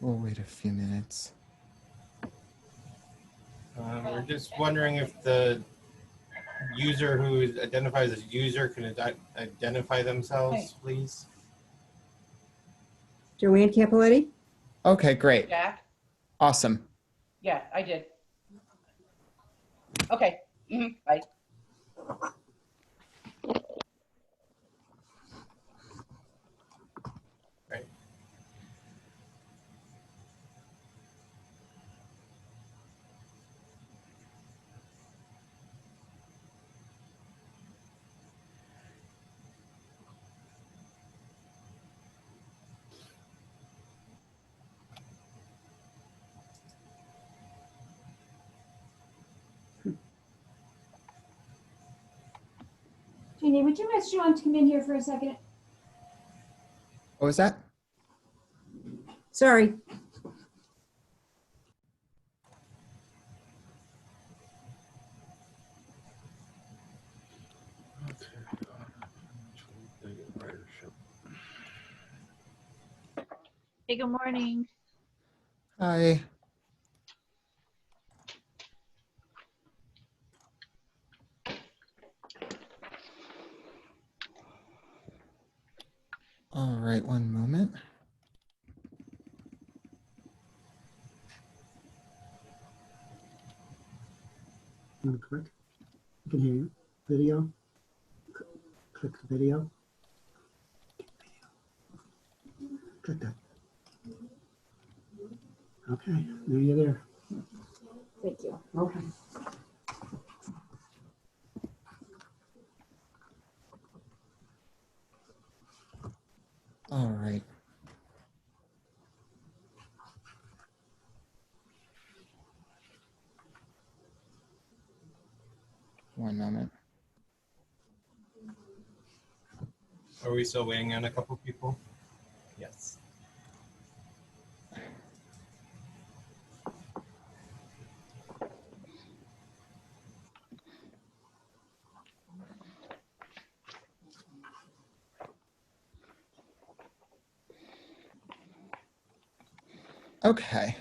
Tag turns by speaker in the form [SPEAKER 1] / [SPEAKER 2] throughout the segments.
[SPEAKER 1] We'll wait a few minutes.
[SPEAKER 2] We're just wondering if the user who identifies as user can identify themselves, please.
[SPEAKER 3] Joanne Capoletti?
[SPEAKER 1] Okay, great.
[SPEAKER 4] Jack?
[SPEAKER 1] Awesome.
[SPEAKER 4] Yeah, I did. Okay. Bye.
[SPEAKER 2] Right.
[SPEAKER 5] Jeannie, would you ask Sean to come in here for a second?
[SPEAKER 1] What was that?
[SPEAKER 3] Sorry.
[SPEAKER 6] Hey, good morning.
[SPEAKER 1] Hi. All right, one moment.
[SPEAKER 7] Click. I can hear you. Video. Click the video. Click that. Okay, now you're there.
[SPEAKER 5] Thank you.
[SPEAKER 7] Okay.
[SPEAKER 1] All right. One moment.
[SPEAKER 2] Are we still waiting on a couple people? Yes.
[SPEAKER 1] Okay.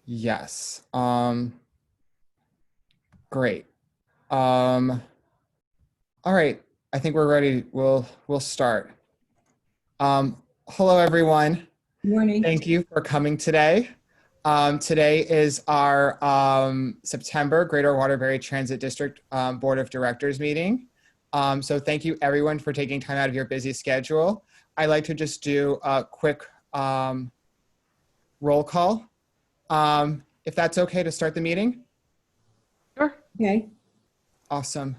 [SPEAKER 1] Yes. Great. All right. I think we're ready. We'll start. Hello, everyone.
[SPEAKER 3] Good morning.
[SPEAKER 1] Thank you for coming today. Today is our September Greater Waterbury Transit District Board of Directors meeting. So thank you everyone for taking time out of your busy schedule. I'd like to just do a quick roll call. If that's okay to start the meeting.
[SPEAKER 4] Sure.
[SPEAKER 3] Okay.
[SPEAKER 1] Awesome.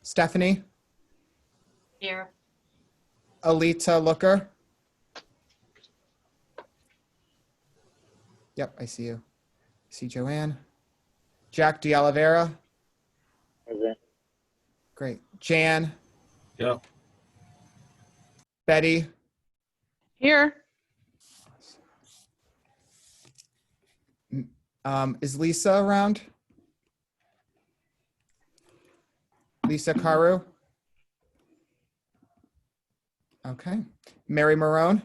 [SPEAKER 1] Stephanie,
[SPEAKER 6] Here.
[SPEAKER 1] Alita Looker. Yep, I see you. I see Joanne. Jack D'Oliveira. Great. Jan.
[SPEAKER 2] Yep.
[SPEAKER 1] Betty.
[SPEAKER 4] Here.
[SPEAKER 1] Is Lisa around? Lisa Caru? Okay. Mary Marone?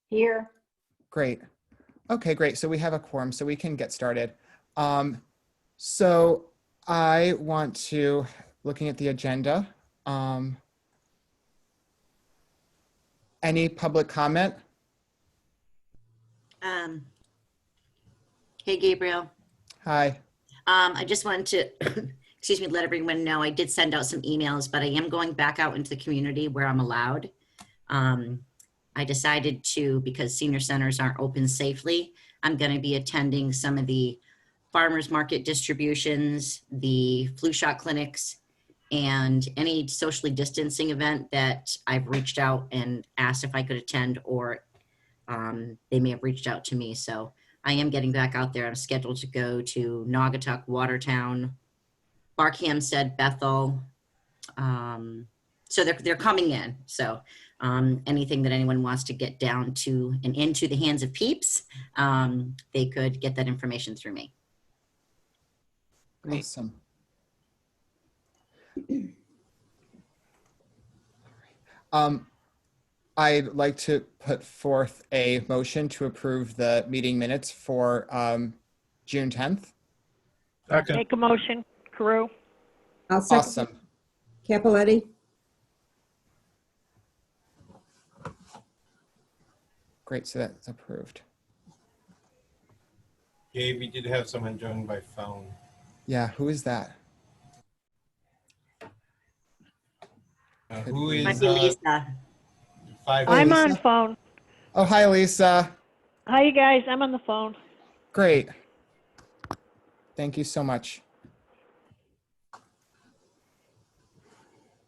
[SPEAKER 5] Here.
[SPEAKER 1] Great. Okay, great. So we have a quorum, so we can get started. So I want to, looking at the agenda, any public comment?
[SPEAKER 8] Hey, Gabriel.
[SPEAKER 1] Hi.
[SPEAKER 8] I just wanted to, excuse me, let everyone know I did send out some emails, but I am going back out into the community where I'm allowed. I decided to, because senior centers aren't open safely, I'm going to be attending some of the farmers market distributions, the flu shot clinics, and any socially distancing event that I've reached out and asked if I could attend, or they may have reached out to me. So I am getting back out there. I'm scheduled to go to Naugatuck, Watertown, Barkhamsted, Bethel. So they're coming in. So anything that anyone wants to get down to and into the hands of peeps, they could get that information through me.
[SPEAKER 1] Great. Awesome. I'd like to put forth a motion to approve the meeting minutes for June 10th.
[SPEAKER 2] Second.
[SPEAKER 3] Make a motion, Carew.
[SPEAKER 5] I'll second.
[SPEAKER 1] Awesome.
[SPEAKER 5] Capoletti.
[SPEAKER 1] Great, so that's approved.
[SPEAKER 2] Gabe, you did have someone join by phone.
[SPEAKER 1] Yeah, who is that?
[SPEAKER 2] Who
[SPEAKER 8] Might
[SPEAKER 2] is
[SPEAKER 8] be Lisa.
[SPEAKER 2] five?
[SPEAKER 1] Hi,
[SPEAKER 3] I'm
[SPEAKER 1] Lisa.
[SPEAKER 3] on phone.
[SPEAKER 1] Oh, hi, Lisa.
[SPEAKER 3] Hi, you guys. I'm on the phone.
[SPEAKER 1] Great. Thank you so much.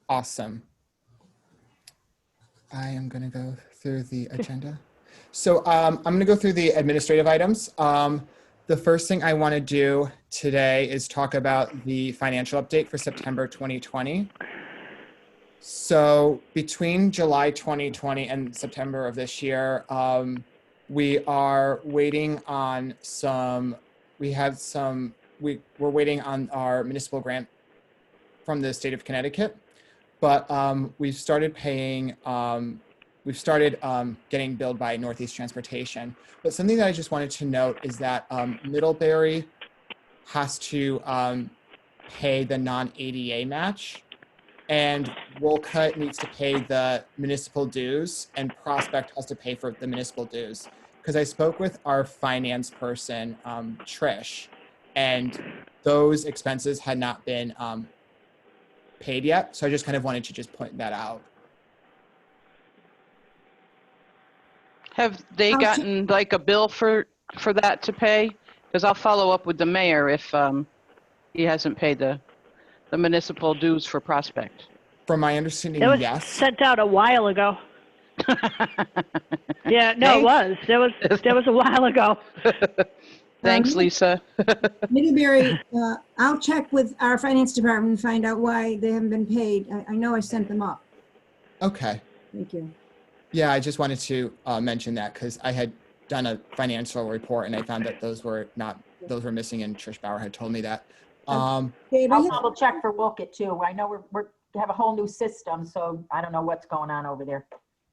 [SPEAKER 1] Awesome. I am going to go through the agenda. So I'm going to go through the administrative items. The first thing I want to do today is talk about the financial update for September 2020. So between July 2020 and September of this year, we are waiting on we're waiting on our municipal grant from the state of Connecticut, but we've started paying, getting billed by Northeast Transportation. But something that I just wanted to note is that Middlebury has to pay the non-ADA match, and Wolcott needs to pay the municipal dues, and Prospect has to pay for the municipal dues. Because I spoke with our finance person, Trish, and those expenses had not been paid yet. So I just kind of wanted to just point that out.
[SPEAKER 4] Have they
[SPEAKER 5] I'll
[SPEAKER 4] gotten like a bill for that to pay? Because I'll follow up with the mayor if he hasn't paid the municipal dues for Prospect.
[SPEAKER 1] From my understanding,
[SPEAKER 3] That was
[SPEAKER 1] yes.
[SPEAKER 3] sent out a while ago. Yeah, no,
[SPEAKER 4] Hey.
[SPEAKER 3] it was. That was a while ago.
[SPEAKER 4] Thanks, Lisa.
[SPEAKER 5] Middlebury, I'll check with our finance department and find out why they haven't been paid. I know I sent them up.
[SPEAKER 1] Okay.
[SPEAKER 5] Thank you.
[SPEAKER 1] Yeah, I just wanted to mention that because I had done a financial report and I found that those were missing, and Trish Bauer had told me that.
[SPEAKER 5] Dave, I
[SPEAKER 9] I'll
[SPEAKER 5] have,
[SPEAKER 9] double check for Wilkett too. I know we have a whole new system, so I don't know what's going on over there.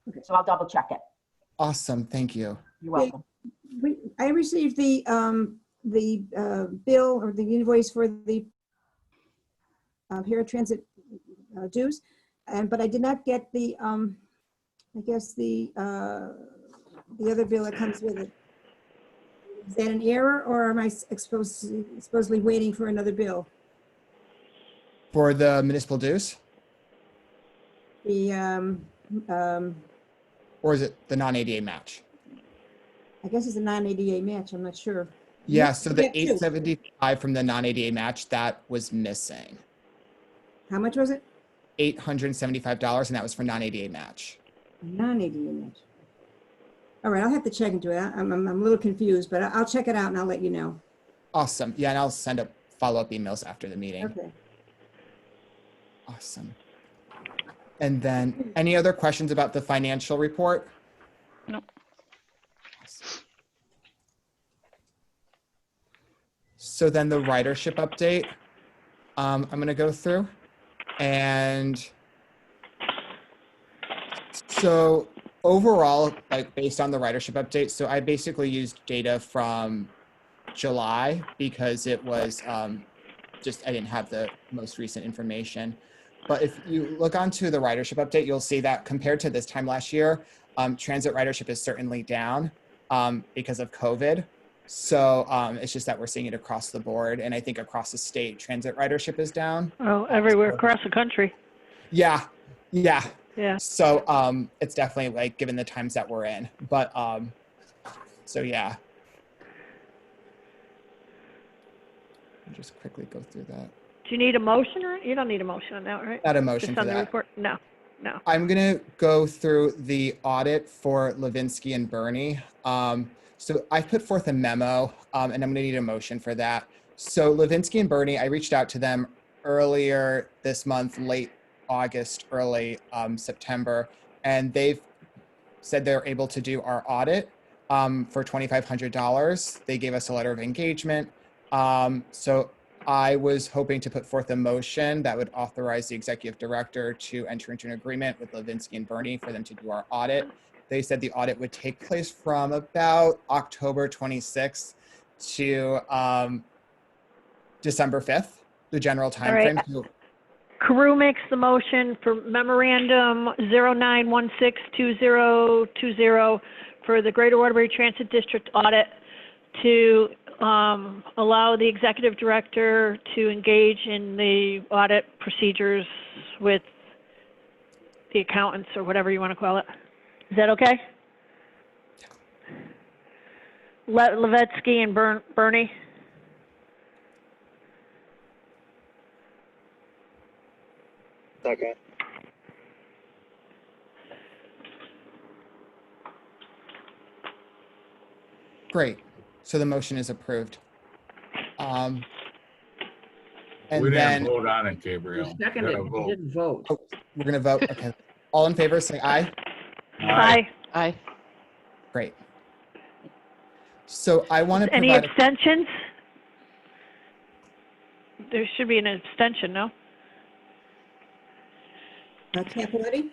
[SPEAKER 5] Okay.
[SPEAKER 9] So I'll double check it.
[SPEAKER 1] Awesome, thank you.
[SPEAKER 9] You're welcome.
[SPEAKER 5] I received the bill or the invoice for the paratransit dues, but I did not get the, I guess the other bill that comes with it. Is that an error, or am I supposedly waiting for another bill?
[SPEAKER 1] For the municipal dues,
[SPEAKER 5] The,
[SPEAKER 1] or is it the non-ADA match?
[SPEAKER 5] I guess it's a non-ADA match, I'm not sure.
[SPEAKER 1] Yeah, so the
[SPEAKER 5] Yeah, two.
[SPEAKER 1] $875 from the non-ADA match, that was missing.
[SPEAKER 5] How much was it?
[SPEAKER 1] $875, and that was for non-ADA match.
[SPEAKER 5] Non-ADA match. All right, I'll have to check into it. I'm a little confused, but I'll check it out and I'll let you know.
[SPEAKER 1] Awesome. Yeah, and I'll send up follow-up emails after the meeting.
[SPEAKER 5] Okay.
[SPEAKER 1] Awesome. And then any other questions about the financial report?
[SPEAKER 4] No.
[SPEAKER 1] So then the ridership update, I'm going to go through. And so overall, like based on the ridership update, so I basically used data from July because it was I didn't have the most recent information. But if you look onto the ridership update, you'll see that compared to this time last year, transit ridership is certainly down because of COVID. So it's just that we're seeing it across the board. And I think across the state, transit ridership is down.
[SPEAKER 3] Oh, everywhere across the country.
[SPEAKER 1] Yeah. Yeah.
[SPEAKER 3] Yeah.
[SPEAKER 1] So it's definitely like given the times that we're in. But so yeah. I'll just quickly go through that.
[SPEAKER 3] Do you need a motion, or you don't need a motion on that, right?
[SPEAKER 1] Not a motion
[SPEAKER 3] Just
[SPEAKER 1] for
[SPEAKER 3] on the
[SPEAKER 1] that.
[SPEAKER 3] report? No, no.
[SPEAKER 1] I'm going to go through the audit for Levinsky and Burney. So I put forth a memo, and I'm going to need a motion for that. So Levinsky and Burney, I reached out to them earlier this month, late August, early September, and they've said they're able to do our audit for $2,500. They gave us a letter of engagement. So I was hoping to put forth a motion that would authorize the executive director to enter into an agreement with Levinsky and Bernie for them to do our audit. They said the audit would take place from about October 26th to December 5th, the general
[SPEAKER 3] right.
[SPEAKER 1] timeframe. So
[SPEAKER 3] Carew makes the motion for memorandum 09162020 for the Greater Waterbury Transit District audit to allow the executive director to engage in the audit procedures with the accountants or whatever you want to call it. Is that okay? Levetsky and Bernie?
[SPEAKER 10] Second.
[SPEAKER 1] great. So the motion is approved. And
[SPEAKER 11] We
[SPEAKER 1] then
[SPEAKER 11] didn't vote on it, Gabriel.
[SPEAKER 12] You seconded,
[SPEAKER 11] Gotta
[SPEAKER 12] you
[SPEAKER 11] vote.
[SPEAKER 12] didn't vote.
[SPEAKER 1] oh, we're going to vote. Okay. All in favor, say aye.
[SPEAKER 3] Aye.
[SPEAKER 4] Aye.
[SPEAKER 1] Great. So I want to
[SPEAKER 3] Any
[SPEAKER 1] provide.
[SPEAKER 3] abstentions? There should be an abstention, no?
[SPEAKER 5] Capilotti?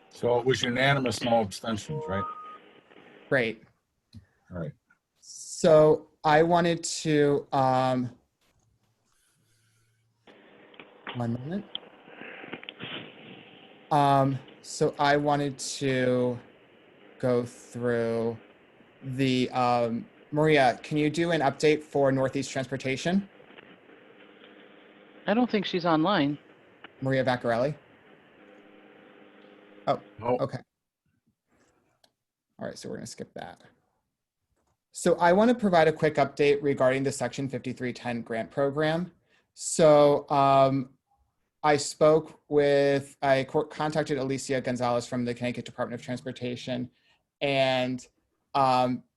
[SPEAKER 11] So it was unanimous, no abstentions, right?
[SPEAKER 1] Great.
[SPEAKER 11] All right.
[SPEAKER 1] So I wanted to, 1 moment. So I wanted to go through the, Maria, can you do an update for Northeast Transportation?
[SPEAKER 4] I don't think she's online.
[SPEAKER 1] Maria Vaccarelli? Oh,
[SPEAKER 11] Oh,
[SPEAKER 1] okay. All right, so we're going to skip that. So I want to provide a quick update regarding the Section 5310 grant program. So I contacted Alicia Gonzalez from the Connecticut Department of Transportation, and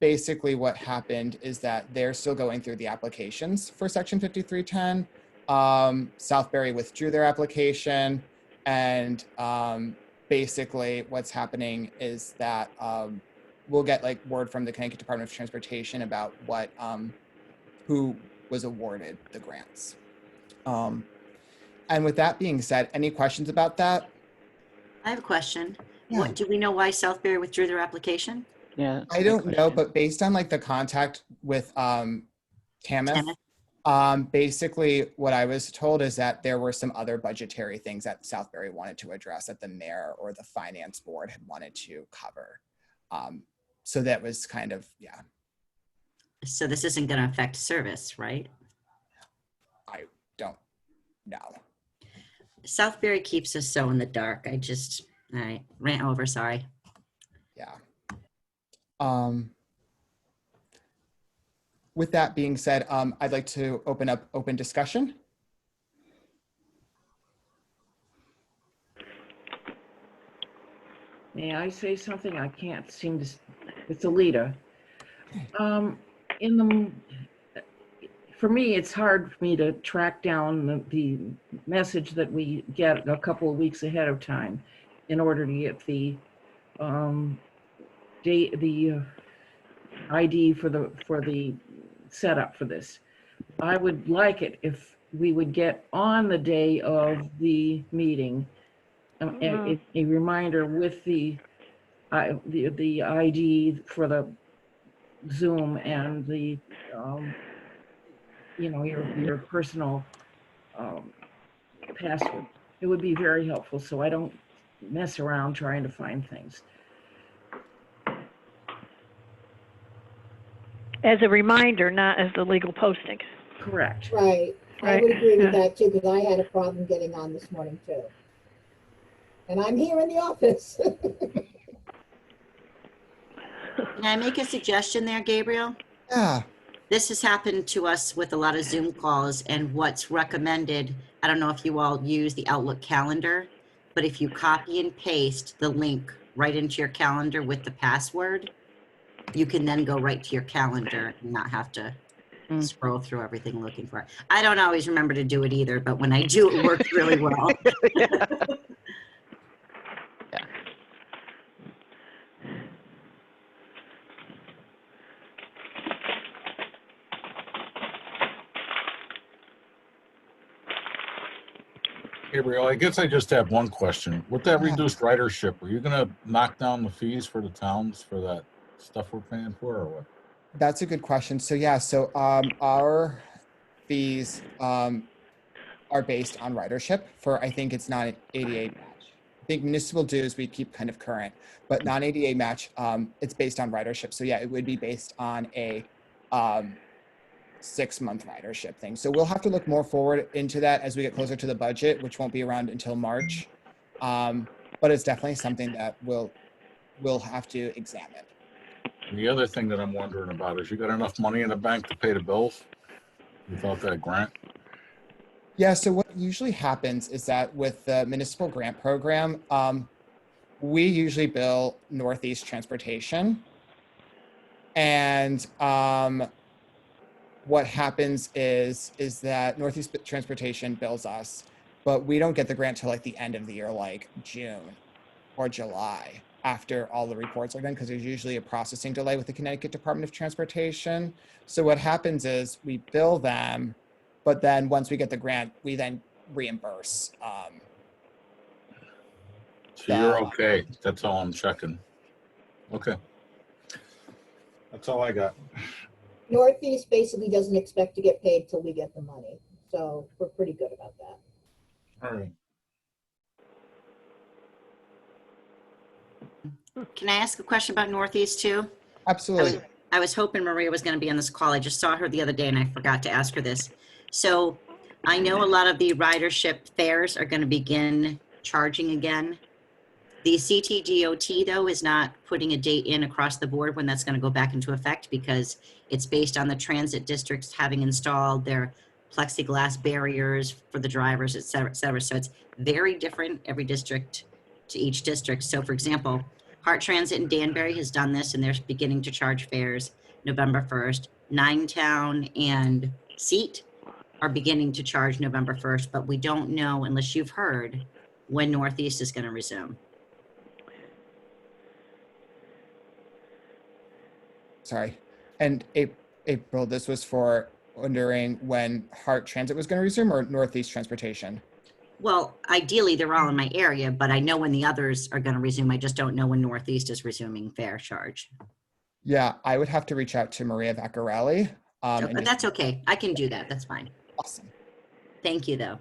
[SPEAKER 1] basically what happened is that they're still going through the applications for Section 5310. Southbury withdrew their application, and basically what's happening is that we'll get like word from the Connecticut Department of Transportation about what who was awarded the grants. And with that being said, any questions about that?
[SPEAKER 8] I have a question.
[SPEAKER 1] Yeah.
[SPEAKER 8] What, do we know why Southbury withdrew their application?
[SPEAKER 4] Yeah. that's a
[SPEAKER 1] I
[SPEAKER 4] good
[SPEAKER 1] don't know,
[SPEAKER 4] question.
[SPEAKER 1] but based on like the contact with Tamith, basically what I was told is that there were some other budgetary things that Southbury wanted to address that the mayor or the finance board had wanted to cover. So that was kind of, yeah.
[SPEAKER 8] So this isn't going to affect service, right?
[SPEAKER 1] I don't know.
[SPEAKER 8] Southbury keeps us so in the dark. All right, rant over, sorry.
[SPEAKER 1] Yeah. With that being said, I'd like to open up open discussion.
[SPEAKER 12] May I say something? I can't seem to, it's Alita. For me, it's hard for me to track down the message that we get a couple of weeks ahead of time in order to get the ID for the setup for this. I would like it if we would get on the day of the meeting a reminder with the ID for the Zoom and the your personal password. It would be very helpful so I don't mess around trying to find things.
[SPEAKER 3] As a reminder, not as the legal posting.
[SPEAKER 12] Correct.
[SPEAKER 5] Right. I
[SPEAKER 3] Right.
[SPEAKER 5] would agree with
[SPEAKER 3] Yeah.
[SPEAKER 5] that too, because I had a problem getting on this morning too. And I'm here in the office.
[SPEAKER 8] Can I make a suggestion there, Gabriel?
[SPEAKER 1] Yeah.
[SPEAKER 8] This has happened to us with a lot of Zoom calls, and what's recommended, I don't know if you all use the Outlook calendar, but if you copy and paste the link right into your calendar with the password, you can then go right to your calendar and not have to scroll through everything looking for it. I don't always remember to do it either, but when I do, it works really well.
[SPEAKER 11] Gabriel, I guess I just have one question. With that
[SPEAKER 1] Yeah.
[SPEAKER 11] reduced ridership, are you gonna knock down the fees for the towns for that stuff we're paying for, or what?
[SPEAKER 1] That's a good question. So yeah, so our fees are based on ridership for, I think it's not an ADA match. I think municipal dues we keep kind of current, but non-ADA match, it's based on ridership. So yeah, it would be based on a 6-month ridership thing. So we'll have to look more forward into that as we get closer to the budget, which won't be around until March. But it's definitely something that we'll have to examine.
[SPEAKER 11] And the other thing that I'm wondering about is you got enough money in the bank to pay the bills without that grant?
[SPEAKER 1] Yeah, so what usually happens is that with the municipal grant program, we usually bill Northeast Transportation. And what happens is that Northeast Transportation bills us, but we don't get the grant till like the end of the year, like June or July, after all the reports are done, because there's usually a processing delay with the Connecticut Department of Transportation. So what happens is we bill them, but then once we get the grant, we then reimburse.
[SPEAKER 11] So you're okay. That's all I'm checking. Okay. That's all I got.
[SPEAKER 10] Northeast basically doesn't expect to get paid till we get the money. So we're pretty good about that.
[SPEAKER 11] All right.
[SPEAKER 8] Can I ask a question about Northeast too?
[SPEAKER 1] Absolutely.
[SPEAKER 8] I was hoping Maria was going to be on this call. I just saw her the other day and I forgot to ask her this. So I know a lot of the ridership fares are going to begin charging again. The CTDOT though is not putting a date in across the board when that's going to go back into effect, because it's based on the transit districts having installed their plexiglass barriers for the drivers, et cetera, et cetera. So it's very different every district to each district. So for example, Hart Transit in Danbury has done this and they're beginning to charge fares November 1st. Ninetown and Seat are beginning to charge November 1st, but we don't know, unless you've heard, when Northeast is going to resume.
[SPEAKER 1] Sorry. And April, this was for wondering when Hart Transit was going to resume, or Northeast Transportation?
[SPEAKER 8] Well, ideally, they're all in my area, but I know when the others are going to resume. I just don't know when Northeast is resuming fare charge.
[SPEAKER 1] Yeah, I would have to reach out to Maria Vaccarelli.
[SPEAKER 8] But that's okay. I can do that. That's fine.
[SPEAKER 1] Awesome.
[SPEAKER 8] Thank you, though.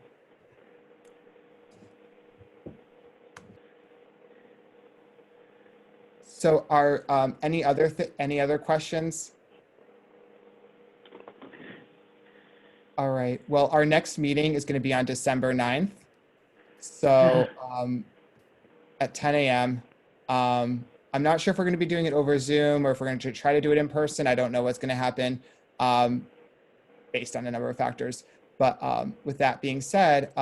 [SPEAKER 1] So are any other questions? All right. Well, our next meeting is going to be on December 9th. So at 10 a.m. I'm not sure if we're going to be doing it over Zoom or if we're going to try to do it in person. I don't know what's going to happen based on a number of factors. But with that being said,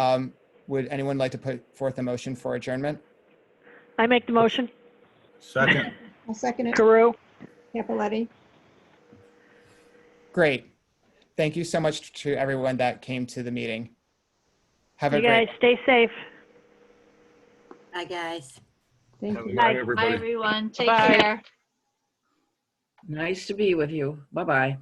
[SPEAKER 1] would anyone like to put forth a motion for adjournment?
[SPEAKER 3] I make the motion.
[SPEAKER 11] Second.
[SPEAKER 5] I'll second it.
[SPEAKER 3] Carew.
[SPEAKER 5] Capoletti.
[SPEAKER 1] Great. Thank you so much to everyone that came to the meeting. Have a
[SPEAKER 3] You
[SPEAKER 1] great
[SPEAKER 3] guys stay safe.
[SPEAKER 8] Bye, guys.
[SPEAKER 5] Thank
[SPEAKER 11] Have a
[SPEAKER 5] you.
[SPEAKER 11] good
[SPEAKER 3] Bye.
[SPEAKER 11] night,
[SPEAKER 6] Bye,
[SPEAKER 11] everybody.
[SPEAKER 6] everyone. Take
[SPEAKER 4] Bye-bye.
[SPEAKER 6] care.
[SPEAKER 12] Nice to be with you. Bye-bye.